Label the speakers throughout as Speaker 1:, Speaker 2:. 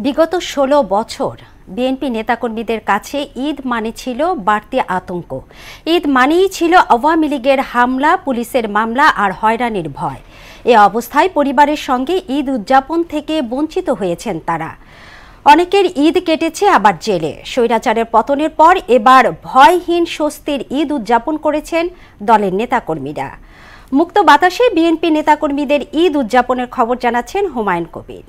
Speaker 1: বিগত ১৬ বছর বিএনপি নেতাকর্মীদের কাছে ঈদ মানে ছিল বাড়তি আতঙ্ক। ঈদ মানেই ছিল আওয়ামী লীগের হামলা, পুলিশের মামলা আর হয়রানির ভয়। এ অবস্থায় পরিবারের সঙ্গে ঈদ উদযাপন থেকে বঞ্চিত হয়েছেন তারা। অনেকের ঈদ কেটেছে আবার জেলে। স্বৈরাচারের পতনের পর এবার ভয়হীন স্বস্তির ঈদ উদযাপন করেছেন দলের নেতাকর্মীরা। মুক্ত বাতাসে বিএনপি নেতাকর্মীদের ঈদ উদযাপনের খবর জানাচ্ছেন হুমায়ুন কবির।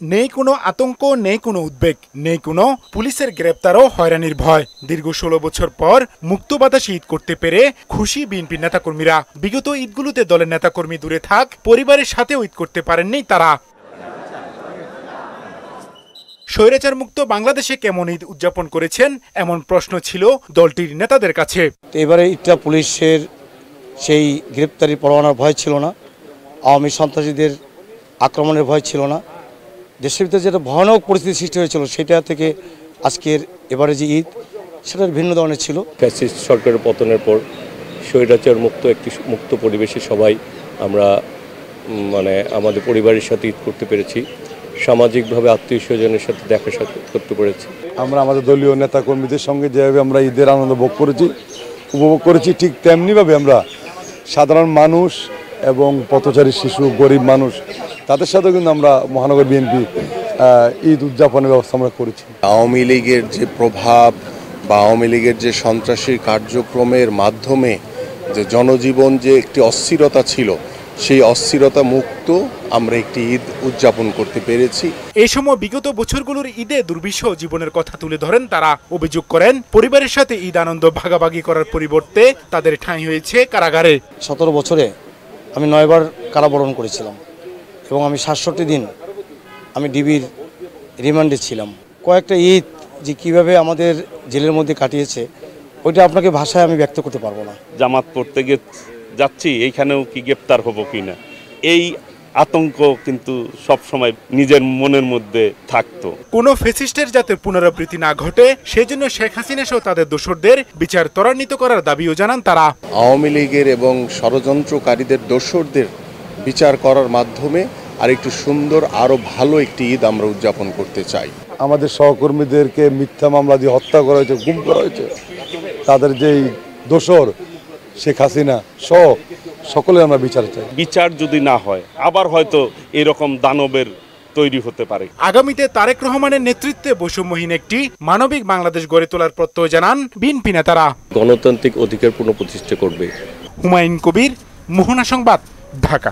Speaker 2: নেই কোনো আতঙ্ক, নেই কোনো উদ্বেগ, নেই কোনো পুলিশের গ্রেপ্তার ও হয়রানির ভয়। দীর্ঘ ১৬ বছর পর মুক্ত বাতাসে ঈদ করতে পেরে খুশি বিএনপি নেতাকর্মীরা। বিগত ঈদগুলোতে দলের নেতাকর্মী দূরে থাক, পরিবারের সাথেও ঈদ করতে পারেননি তারা। স্বৈরাচার মুক্ত বাংলাদেশে কেমন ঈদ উদযাপন করেছেন এমন প্রশ্ন ছিল দলটির নেতাদের কাছে।
Speaker 3: এবারে ঈদটা পুলিশের সেই গ্রেপ্তারি পরোয়ানার ভয় ছিল না, আওয়ামী সন্ত্রাসীদের আক্রমণের ভয় ছিল না। দেশের ভিতরে যেটা ভয়ানক পরিস্থিতি সৃষ্টি হয়েছিল সেটা থেকে আজকের এবারে যে ঈদ সেটার ভিন্ন ধরনের ছিল।
Speaker 4: ফ্যাসিস্ট সরকারের পতনের পর স্বৈরাচার মুক্ত একটি মুক্ত পরিবেশে সবাই আমরা আমাদের পরিবারের সাথে ঈদ করতে পেরেছি, সামাজিকভাবে আত্মীয় স্বজনের সাথে দেখা সাক্ষাৎ করতে পেরেছি।
Speaker 5: আমরা আমাদের দলীয় নেতাকর্মীদের সঙ্গে যেভাবে আমরা ঈদের আনন্দ উপভোগ করেছি ঠিক তেমনিভাবে আমরা সাধারণ মানুষ এবং পথচারী শিশু, গরিব মানুষ তাদের সাথেও কিন্তু আমরা মহানগর বিএনপি ঈদ উদযাপনের ব্যবস্থা আমরা করেছি।
Speaker 6: আওয়ামী লীগের যে প্রভাব বা আওয়ামী লীগের যে সন্ত্রাসী কার্যক্রমের মাধ্যমে যে জনজীবন যে একটি অস্থিরতা ছিল, সেই অস্থিরতা মুক্ত আমরা একটি ঈদ উদযাপন করতে পেরেছি।
Speaker 2: এই সময় বিগত বছরগুলোর ঈদে দুর্বিষহ জীবনের কথা তুলে ধরেন তারা। অভিযোগ করেন পরিবারের সাথে ঈদ আনন্দ ভাগাভাগি করার পরিবর্তে তাদের ঠাঁই হয়েছে কারাগারে।
Speaker 3: ১৭ বছরে আমি ৯ বার কারাবরণ করেছিলাম এবং আমি ৬৭ দিন আমি ডিবির রিমান্ডে ছিলাম। কয়েকটা ঈদ যে কীভাবে আমাদের জেলের মধ্যে কাটিয়েছে ওইটা আপনাকে ভাষায় আমি ব্যক্ত করতে পারবো না।
Speaker 7: জামাত পড়তে গিয়ে যাচ্ছি, এইখানেও কি গ্রেপ্তার হবো কিনা, এই আতঙ্ক কিন্তু সব সময় নিজের মনের মধ্যে থাকতো।
Speaker 2: কোনো ফ্যাসিস্টের যাতে পুনরাবৃত্তি না ঘটে সেজন্য শেখ হাসিনা সহ তাদের দোসরদের বিচার ত্বরান্বিত করার দাবিও জানান তারা।
Speaker 6: আওয়ামী লীগের এবং ষড়যন্ত্রকারীদের দোসরদের বিচার করার মাধ্যমে আর একটু সুন্দর, আরো ভালো একটি ঈদ আমরা উদযাপন করতে চাই।
Speaker 5: আমাদের সহকর্মীদেরকে মিথ্যা মামলা দিয়ে হত্যা করা হয়েছে, গুম করা হয়েছে, তাদের যেই দোসর শেখ হাসিনা সহ সকলে আমরা বিচার চাই।
Speaker 7: বিচার যদি না হয় আবার হয়তো এরকম দানবের তৈরি হতে পারে।
Speaker 2: আগামীতে তারেক রহমানের নেতৃত্বে বৈষম্যহীন একটি মানবিক বাংলাদেশ গড়ে তোলার প্রত্যয় জানান বিএনপি নেতারা।
Speaker 4: গণতান্ত্রিক অধিকার পুনঃপ্রতিষ্ঠা করবে।
Speaker 2: হুমায়ুন কবির, মোহনা সংবাদ, ঢাকা।